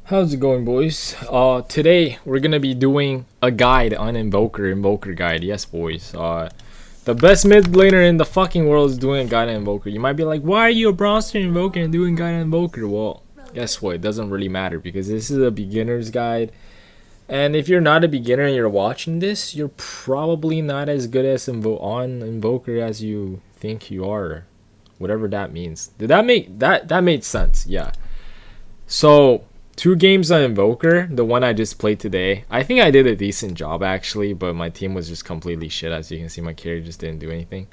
How's it going, boys? Today we're gonna be doing a guide on Invoker guide. Yes, boys. The best mid laner in the fucking world is doing a guide on Invoker. You might be like, why are you a bronzer Invoker and doing guide on Invoker? Well, guess what? It doesn't really matter because this is a beginner's guide. And if you're not a beginner and you're watching this, you're probably not as good as on Invoker as you think you are. Whatever that means. Did that make that made sense? Yeah. So 2 games on Invoker, the one I just played today. I think I did a decent job actually, but my team was just completely shit. As you can see, my carry just didn't do anything.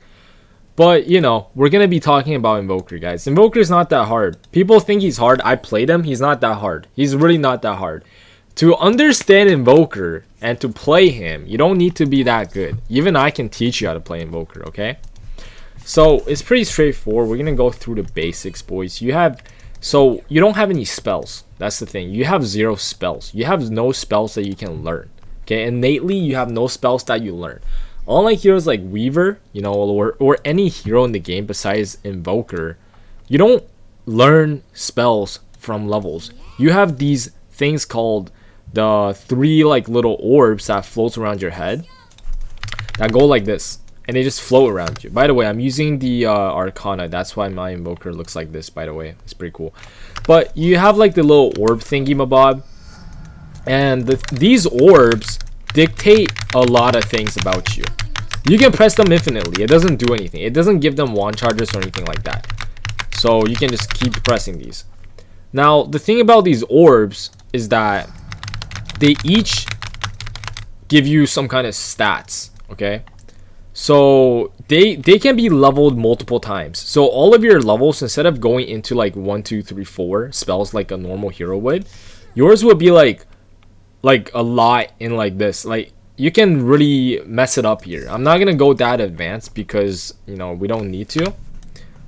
But you know, we're gonna be talking about Invoker, guys. Invoker is not that hard. People think he's hard. I played him. He's not that hard. He's really not that hard. To understand Invoker and to play him, you don't need to be that good. Even I can teach you how to play Invoker, okay? So it's pretty straightforward. We're gonna go through the basics, boys. So you don't have any spells. That's the thing. You have 0 spells. You have no spells that you can learn. Okay, innately you have no spells that you learn. Unlike heroes like Weaver, you know, or any hero in the game besides Invoker, you don't learn spells from levels. You have these things called the 3 like little orbs that float around your head that go like this. And they just float around you. By the way, I'm using the Arcana. That's why my Invoker looks like this, by the way. It's pretty cool. But you have like the little orb thingy mabob. And these orbs dictate a lot of things about you. You can press them infinitely. It doesn't do anything. It doesn't give them wand charges or anything like that. So you can just keep pressing these. Now, the thing about these orbs is that they each give you some kind of stats. Okay? So they can be leveled multiple times. So all of your levels, instead of going into like 1, 2, 3, 4 spells like a normal hero would, yours would be like a lot in like this. Like you can really mess it up here. I'm not gonna go that advanced because you know we don't need to.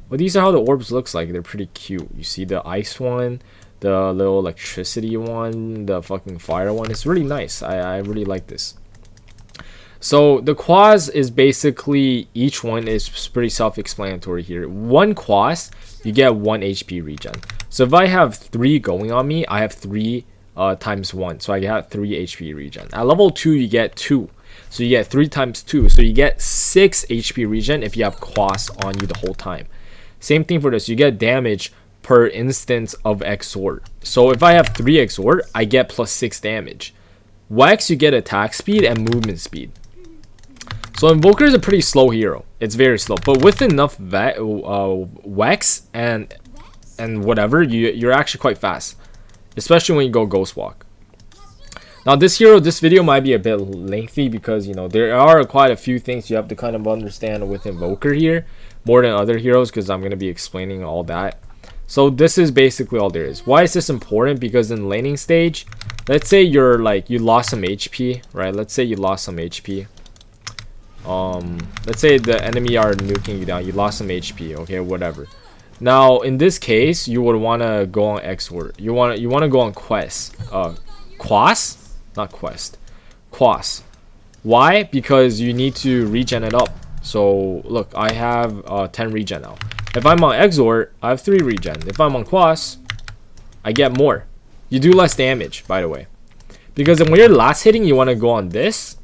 But these are how the orbs looks like. They're pretty cute. You see the ice one, the little electricity one, the fucking fire one. It's really nice. I really like this. So the quas is basically, each one is pretty self-explanatory here. 1 quas, you get 1 HP regen. So if I have 3 going on me, I have 3 times 1. So I get 3 HP regen. At level 2, you get 2. So you get 3 times 2. So you get 6 HP regen if you have quas on you the whole time. Same thing for this. You get damage per instance of exhort. So if I have 3 exhort, I get plus 6 damage. Wax, you get attack speed and movement speed. So Invoker is a pretty slow hero. It's very slow, but with enough Wex and whatever, you're actually quite fast, especially when you go Ghost Walk. Now this video might be a bit lengthy because you know there are quite a few things you have to kind of understand with Invoker here, more than other heroes, because I'm gonna be explaining all that. So this is basically all there is. Why is this important? Because in laning stage, let's say you lost some HP, right? Let's say you lost some HP. Let's say the enemy are nuking you down, you lost some HP, okay, whatever. Now in this case, you would want to go on exort. You want to go on quest. Quas, not quest, quas. Why? Because you need to regen it up. So look, I have 10 regen now. If I'm on exort, I have 3 regen. If I'm on quas, I get more. You do less damage, by the way, because when you're last hitting, you want to go on this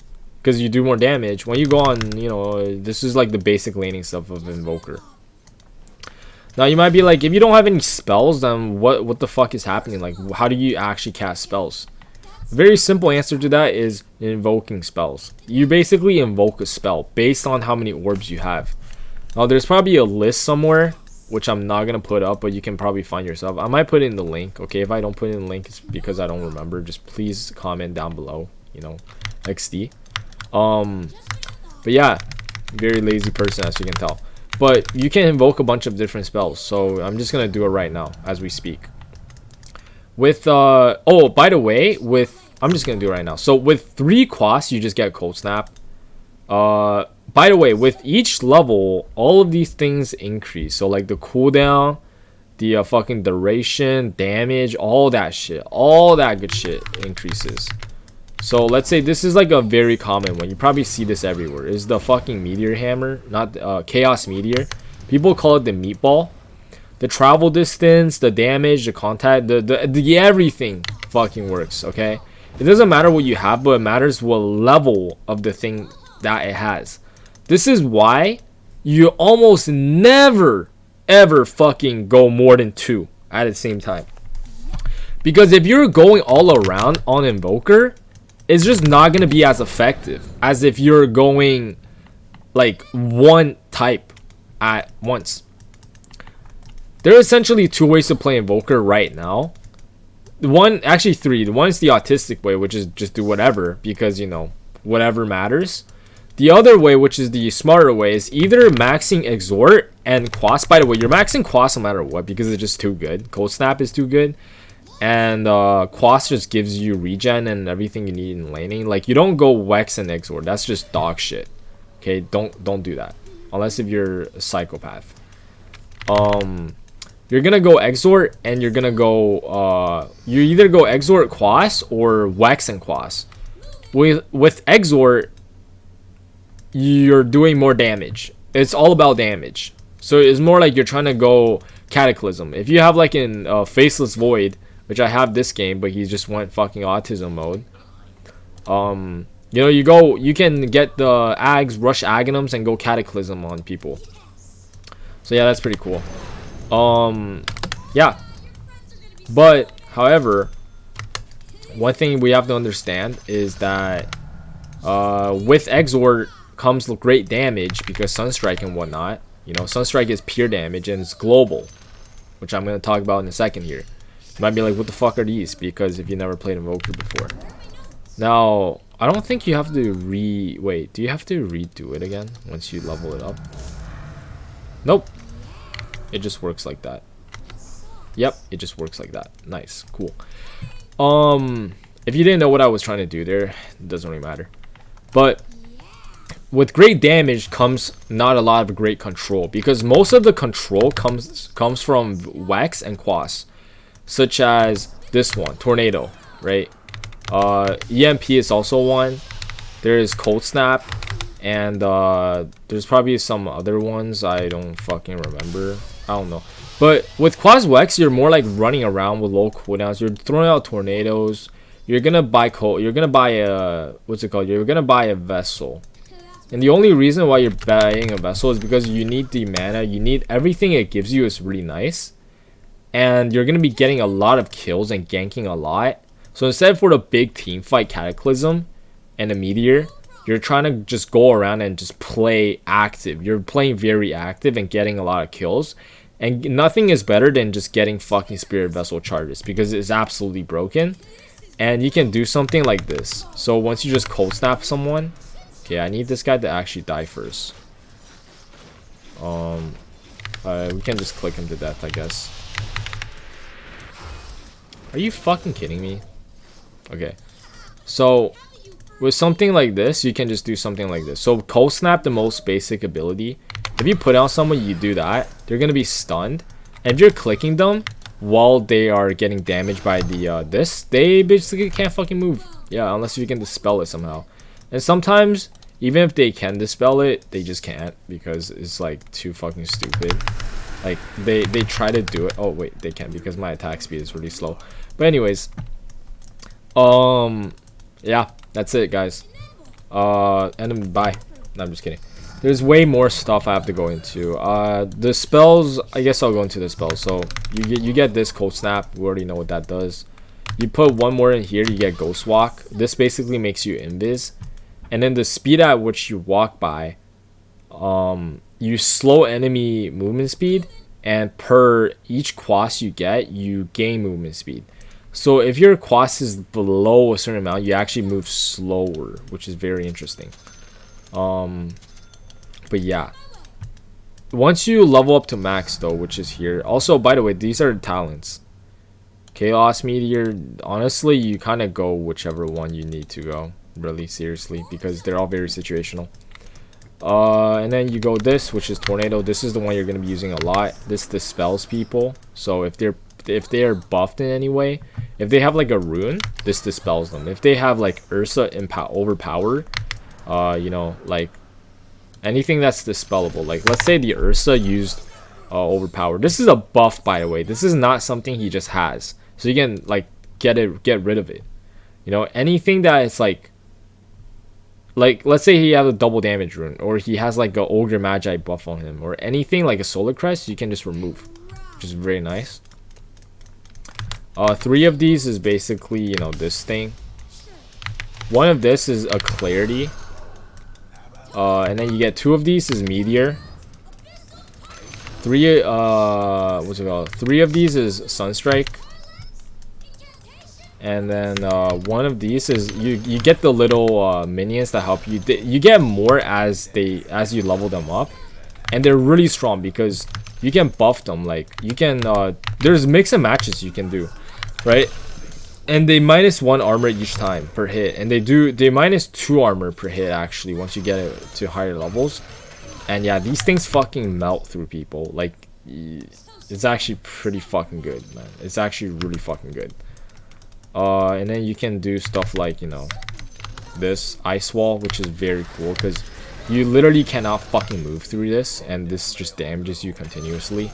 because you do more damage. When you go on, you know, this is like the basic laning stuff of Invoker. Now you might be like, if you don't have any spells, then what the fuck is happening? Like, how do you actually cast spells? Very simple answer to that is invoking spells. You basically invoke a spell based on how many orbs you have. Now there's probably a list somewhere, which I'm not gonna put up, but you can probably find yourself. I might put it in the link. Okay, if I don't put it in the link, it's because I don't remember. Just please comment down below, you know, XD. But yeah, very lazy person, as you can tell. But you can invoke a bunch of different spells, so I'm just gonna do it right now as we speak. With oh, by the way, I'm just gonna do it right now. So with 3 quas, you just get cold snap. By the way, with each level, all of these things increase. So like the cooldown, the fucking duration, damage, all that shit, all that good shit increases. So let's say this is like a very common one. You probably see this everywhere. Is the fucking meteor hammer, not chaos meteor. People call it the meatball. The travel distance, the damage, the contact, the everything fucking works, okay? It doesn't matter what you have, but it matters what level of the thing that it has. This is why you almost never ever fucking go more than 2 at the same time. Because if you're going all around on Invoker, it's just not going to be as effective as if you're going like one type at once. There are essentially 2 ways to play Invoker right now. Actually 3. The one is the autistic way, which is just do whatever, because, you know, whatever matters. The other way, which is the smarter way, is either maxing Exhort and Quas. By the way, you're maxing Quas no matter what, because it's just too good. Cold Snap is too good. And Quas just gives you regen and everything you need in laning. Like, you don't go Wex and Exhort. That's just dog shit. Okay, don't do that. Unless if you're a psychopath. You're gonna go Exhort, and you're gonna go you either go Exhort Quas or Wex and Quas. With Exhort, you're doing more damage. It's all about damage. So it's more like you're trying to go Cataclysm. If you have like in Faceless Void, which I have this game, but he just went fucking autism mode. You know, you can get the Ags, rush Aghanims, and go Cataclysm on people. So yeah, that's pretty cool. Yeah. But, however, one thing we have to understand is that with Exhort comes great damage because Sunstrike and whatnot. You know, Sunstrike is pure damage and it's global, which I'm going to talk about in a second here. You might be like, what the fuck are these? Because if you never played Invoker before. Now, I don't think you have to wait, do you have to redo it again once you level it up? Nope. It just works like that. Yep, it just works like that. Nice, cool. If you didn't know what I was trying to do there, it doesn't really matter. But with great damage comes not a lot of great control, because most of the control comes from Wex and Quas, such as this one, Tornado, right? EMP is also one. There is Cold Snap, and there's probably some other ones I don't fucking remember. I don't know. But with Quas Wex, you're more like running around with low cooldowns. You're throwing out tornadoes. You're gonna buy You're gonna buy a You're gonna buy a vessel. And the only reason why you're buying a vessel is because you need the mana. You need everything it gives you is really nice. And you're going to be getting a lot of kills and ganking a lot. So instead for the big team fight Cataclysm and a Meteor, you're trying to just go around and just play active. You're playing very active and getting a lot of kills. And nothing is better than just getting fucking Spirit Vessel charges, because it's absolutely broken. And you can do something like this. So once you just cold snap someone... Okay, I need this guy to actually die first. We can just click him to death, I guess. Are you fucking kidding me? Okay. So, with something like this, you can just do something like this. So, cold snap, the most basic ability. If you put out someone, you do that, they're gonna be stunned. And if you're clicking them while they are getting damaged by the this, they basically can't fucking move. Yeah, unless you can dispel it somehow. And sometimes, even if they can dispel it, they just can't, because it's like too fucking stupid. Like they try to do it. Oh wait, they can't because my attack speed is really slow. But anyways, yeah, that's it, guys. And then bye. No, I'm just kidding. There's way more stuff I have to go into. The spells, I guess I'll go into the spells. So you get this cold snap. We already know what that does. You put one more in here, you get Ghost Walk. This basically makes you invis. And then the speed at which you walk by, you slow enemy movement speed, and per each quas you get, you gain movement speed. So if your quas is below a certain amount, you actually move slower, which is very interesting. But yeah, once you level up to max though, which is here. Also, by the way, these are talents. Chaos Meteor, honestly, you kind of go whichever one you need to go. Really seriously, because they're all very situational. And then you go this, which is Tornado. This is the one you're going to be using a lot. This dispels people. So if they're buffed in any way, if they have like a rune, this dispels them. If they have like Ursa overpower, you know, like anything that's dispellable, like let's say the Ursa used overpower. This is a buff, by the way. This is not something he just has. So you can like get rid of it. You know, anything that is like let's say he has a double damage rune, or he has like a Ogre Magi buff on him, or anything like a Solar Crest, you can just remove, which is very nice. 3 of these is basically, you know, this thing. 1 of this is a Clarity, and then you get 2 of these is Meteor. 3 what's it called? 3 of these is Sunstrike. And then 1 of these is you get the little minions that help you. You get more as you level them up, and they're really strong because you can buff them. Like you can there's mix and matches you can do, right? And they -1 armor each time per hit, and they -2 armor per hit actually once you get it to higher levels. And yeah, these things fucking melt through people. Like it's actually pretty fucking good, man. It's actually really fucking good. And then you can do stuff like, you know, this ice wall, which is very cool because you literally cannot fucking move through this, and this just damages you continuously.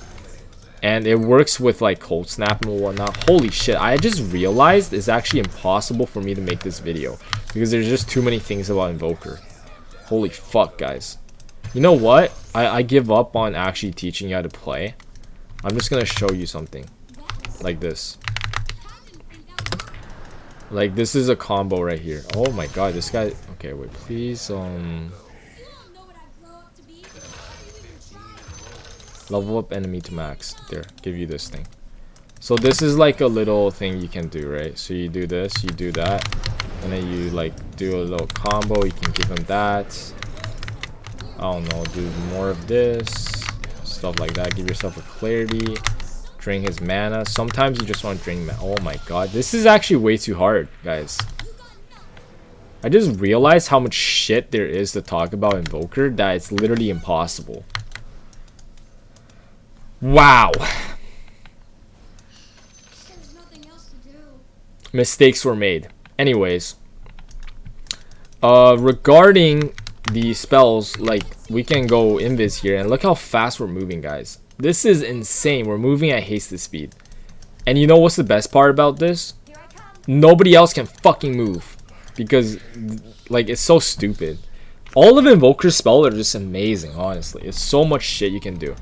And it works with like cold snap and whatnot. Holy shit, I just realized it's actually impossible for me to make this video because there's just too many things about Invoker. Holy fuck, guys. You know what? I give up on actually teaching you how to play. I'm just gonna show you something like this. Like this is a combo right here. Oh my god, this guy. Okay, wait, please. Level up enemy to max. There, give you this thing. So this is like a little thing you can do, right? So you do this, you do that, and then you like do a little combo. You can give him that. I don't know, do more of this stuff like that. Give yourself a Clarity. Drain his mana. Sometimes you just want to drain mana. Oh my god, this is actually way too hard, guys. I just realized how much shit there is to talk about Invoker that it's literally impossible. Wow. Mistakes were made. Anyways, regarding the spells, like we can go invis here, and look how fast we're moving, guys. This is insane. We're moving at hasted speed. And you know what's the best part about this? Nobody else can fucking move. Because, like, it's so stupid. All of Invoker's spells are just amazing, honestly. It's so much shit you can do.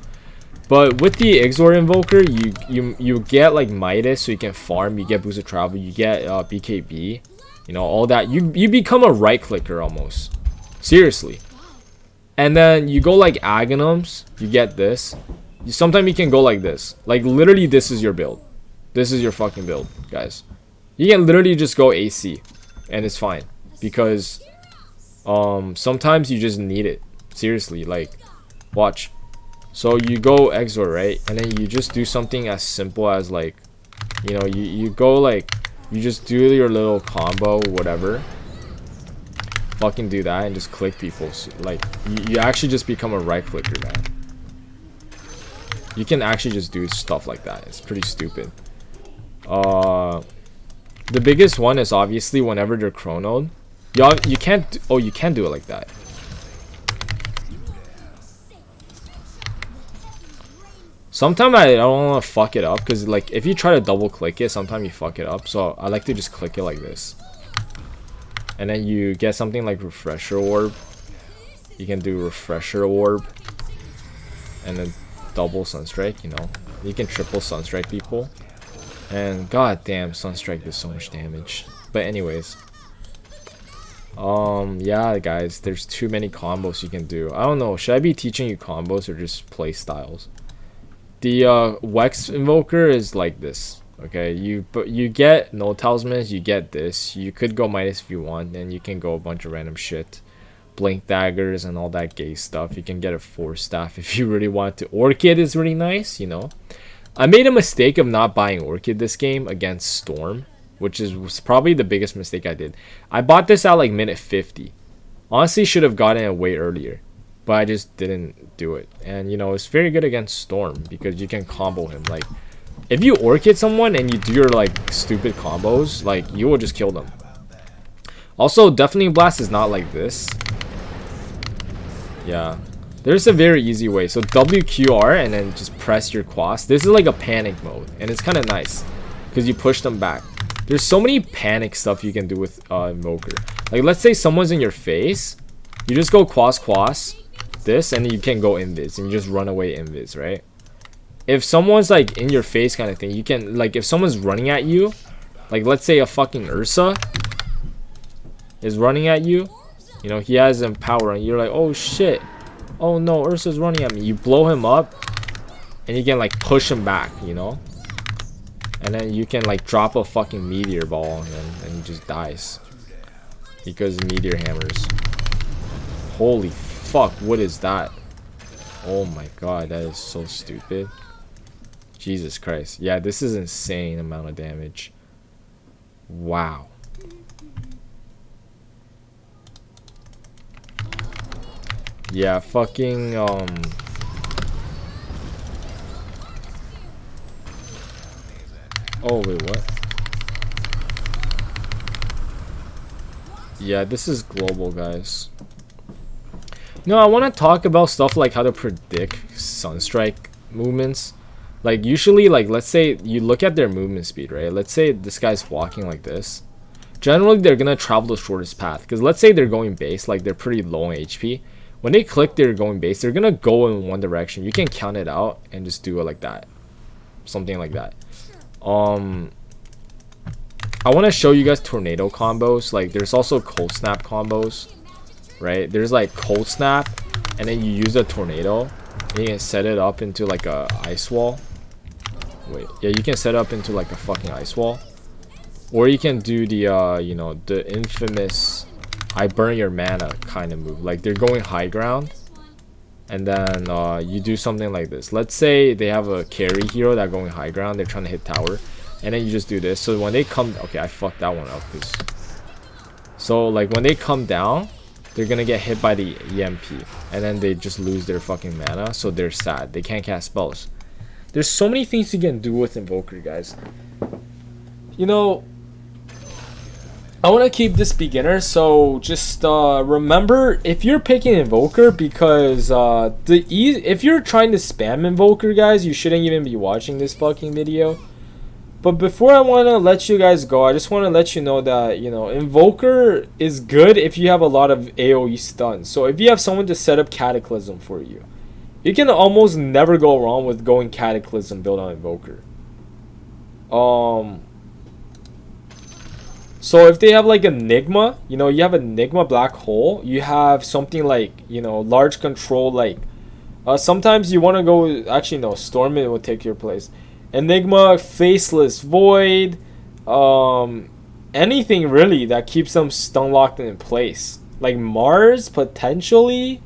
But with the Exor Invoker, you get, like, Midas, so you can farm. You get Boost of Travel. You get BKB. You know, all that. You become a right-clicker, almost. Seriously. And then you go, like, Aghanims. You get this. Sometimes you can go like this. Like literally this is your build. This is your fucking build, guys. You can literally just go AC and it's fine. Because sometimes you just need it. Seriously, like watch. So you go Exor, right? And then you just do something as simple as like, you know, you go like, you just do your little combo, whatever. Fucking do that and just click people. So, like you actually just become a right clicker, man. You can actually just do stuff like that. It's pretty stupid. The biggest one is obviously whenever they're chronoed. You can't. Oh, you can do it like that. Sometimes I don't want to fuck it up because like if you try to double click it, sometimes you fuck it up. So I like to just click it like this, and then you get something like Refresher Orb. You can do Refresher Orb, and then double Sunstrike, you know. You can triple Sunstrike people. And god damn, Sunstrike does so much damage. But anyways. Yeah guys, there's too many combos you can do. I don't know, should I be teaching you combos or just play styles? The Wex Invoker is like this. Okay, you get no talismans, you get this. You could go Midas if you want, and you can go a bunch of random shit. Blink daggers and all that gay stuff. You can get a Force Staff if you really want to. Orchid is really nice, you know. I made a mistake of not buying Orchid this game against Storm, which was probably the biggest mistake I did. I bought this at like minute 50. Honestly, should have gotten it way earlier, but I just didn't do it. And you know, it's very good against Storm because you can combo him. Like, if you Orchid someone and you do your like stupid combos, like you will just kill them. Also, Deafening Blast is not like this. Yeah, there's a very easy way. So WQR and then just press your quas. This is like a panic mode, and it's kind of nice because you push them back. There's so many panic stuff you can do with Invoker. Like, let's say someone's in your face. You just go quas this, and you can go invis, and you just run away invis, right? If someone's like in your face kind of thing, you can, like, if someone's running at you, like let's say a fucking Ursa is running at you, you know, he has empower, and you're like, oh shit, oh no, Ursa's running at me. You blow him up, and you can like push him back, you know, and then you can like drop a fucking meteor ball, and he just dies because meteor hammers. Holy fuck, what is that? Oh my god, that is so stupid. Jesus Christ. Yeah, this is insane amount of damage. Wow. Yeah, fucking oh wait, what? Yeah, this is global, guys. No, I want to talk about stuff like how to predict Sunstrike movements. Like, usually, like, let's say you look at their movement speed, right? Let's say this guy's walking like this. Generally, they're going to travel the shortest path. Because let's say they're going base, like, they're pretty low in HP. When they click they're going base, they're going to go in one direction. You can count it out and just do it like that. Something like that. I want to show you guys tornado combos. Like, there's also cold snap combos. Right, there's like cold snap, and then you use a tornado, and you can set it up into like a ice wall. Wait, yeah, you can set it up into like a fucking ice wall, or you can do the you know, the infamous I burn your mana kind of move. Like, they're going high ground, and then you do something like this. Let's say they have a carry hero that going high ground, they're trying to hit tower, and then you just do this. So when they come, okay, I fucked that one up, cause so like when they come down, they're gonna get hit by the EMP, and then they just lose their fucking mana, so they're sad. They can't cast spells. There's so many things you can do with Invoker, guys. You know, I want to keep this beginner, so just remember, if you're picking Invoker, because if you're trying to spam Invoker, guys, you shouldn't even be watching this fucking video. But before I want to let you guys go, I just want to let you know that, you know, Invoker is good if you have a lot of AoE stuns. So if you have someone to set up Cataclysm for you, you can almost never go wrong with going Cataclysm build on Invoker. So if they have like Enigma, you know, you have Enigma Black Hole, you have something like, you know, large control, like, sometimes you want to go, actually no, Stormwind will take your place. Enigma, Faceless Void, anything really that keeps them stun locked in place. Like Mars, potentially.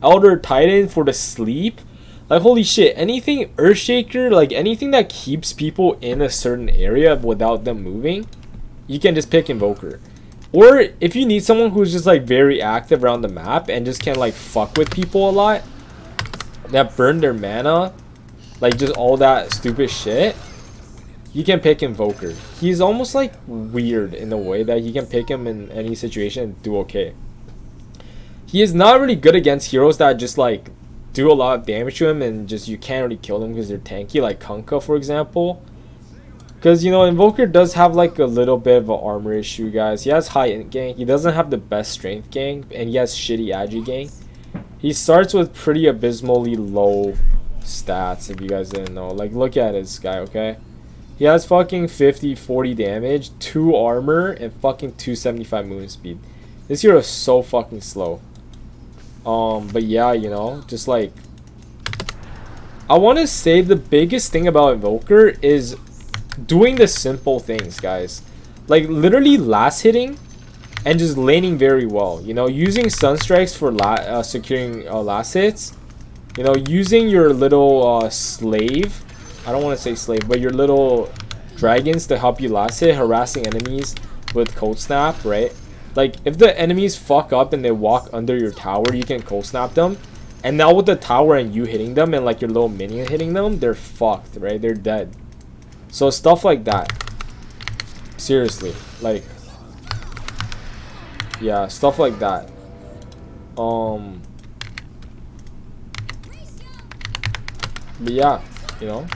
Elder Titan for the sleep. Like, holy shit, anything Earthshaker, like anything that keeps people in a certain area without them moving, you can just pick Invoker. Or if you need someone who's just like very active around the map and just can like fuck with people a lot, that burn their mana, like just all that stupid shit, you can pick Invoker. He's almost like weird in a way that you can pick him in any situation and do okay. He is not really good against heroes that just like do a lot of damage to him and just you can't really kill them because they're tanky, like Kunkka for example. Because, you know, Invoker does have like a little bit of an armor issue, guys. He has high int gank, he doesn't have the best strength gank, and he has shitty agi gank. He starts with pretty abysmally low stats, if you guys didn't know. Like, look at this guy, okay? He has fucking 40 damage, 2 armor, and fucking 275 movement speed. This hero is so fucking slow. But yeah, you know, just like, I want to say the biggest thing about Invoker is doing the simple things, guys. Like literally last hitting and just laning very well. You know, using Sunstrikes for securing last hits. You know, using your little slave. I don't want to say slave, but your little dragons to help you last hit, harassing enemies with cold snap, right? Like if the enemies fuck up and they walk under your tower, you can cold snap them. And now with the tower and you hitting them and like your little minion hitting them, they're fucked, right? They're dead. So stuff like that. Seriously, like, yeah, stuff like that. But yeah, you know,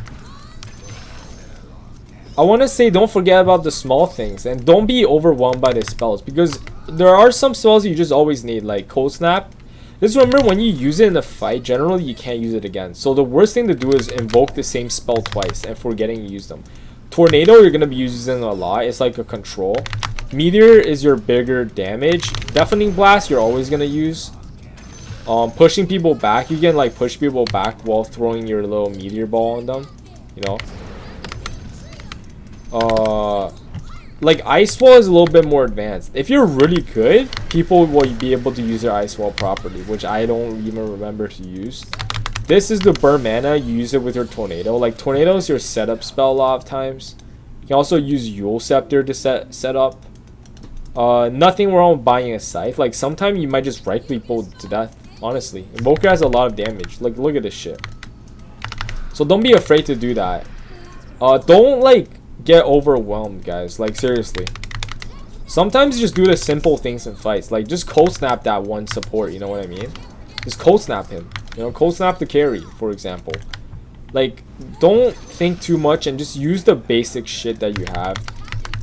I I want to say don't forget about the small things and don't be overwhelmed by the spells, because there are some spells you just always need, like Cold Snap. Just remember, when you use it in a fight, generally you can't use it again. So the worst thing to do is invoke the same spell twice and forgetting to use them. Tornado, you're going to be using a lot. It's like a control. Meteor is your bigger damage. Deafening Blast, you're always going to use. Pushing people back, you can like push people back while throwing your little meteor ball on them, you know. Like Ice Wall is a little bit more advanced. If you're really good, people will be able to use their Ice Wall properly, which I don't even remember to use. This is the burn mana. You use it with your Tornado. Like Tornado is your setup spell a lot of times. You can also use Yule Scepter to set up. Nothing wrong with buying a Scythe. Like sometimes you might just right click people to death. Honestly, Invoker has a lot of damage. Like look at this shit. So don't be afraid to do that. Don't like get overwhelmed, guys. Like seriously, sometimes just do the simple things in fights, like just cold snap that one support, you know what I mean? Just cold snap him, you know, cold snap the carry, for example. Like don't think too much and just use the basic shit that you have,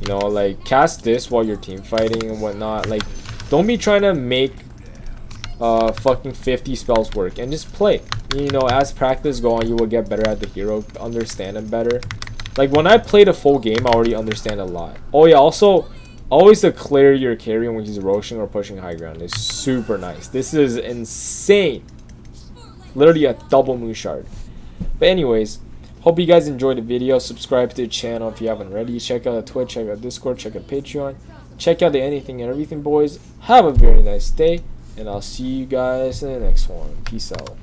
you know, like cast this while you're team fighting and whatnot. Like don't be trying to make fucking 50 spells work, and just play, you know. As practice go on, you will get better at the hero, understand him better. Like when I played a full game, I already understand a lot. Oh yeah, also always declare your carry when he's rushing or pushing high ground is super nice. This is insane, literally a double moon shard. But anyways, hope you guys enjoyed the video. Subscribe to the channel if you haven't already. Check out the Twitch, check out Discord, check out Patreon, check out the anything and everything, boys. Have a very nice day, and I'll see you guys in the next one. Peace out.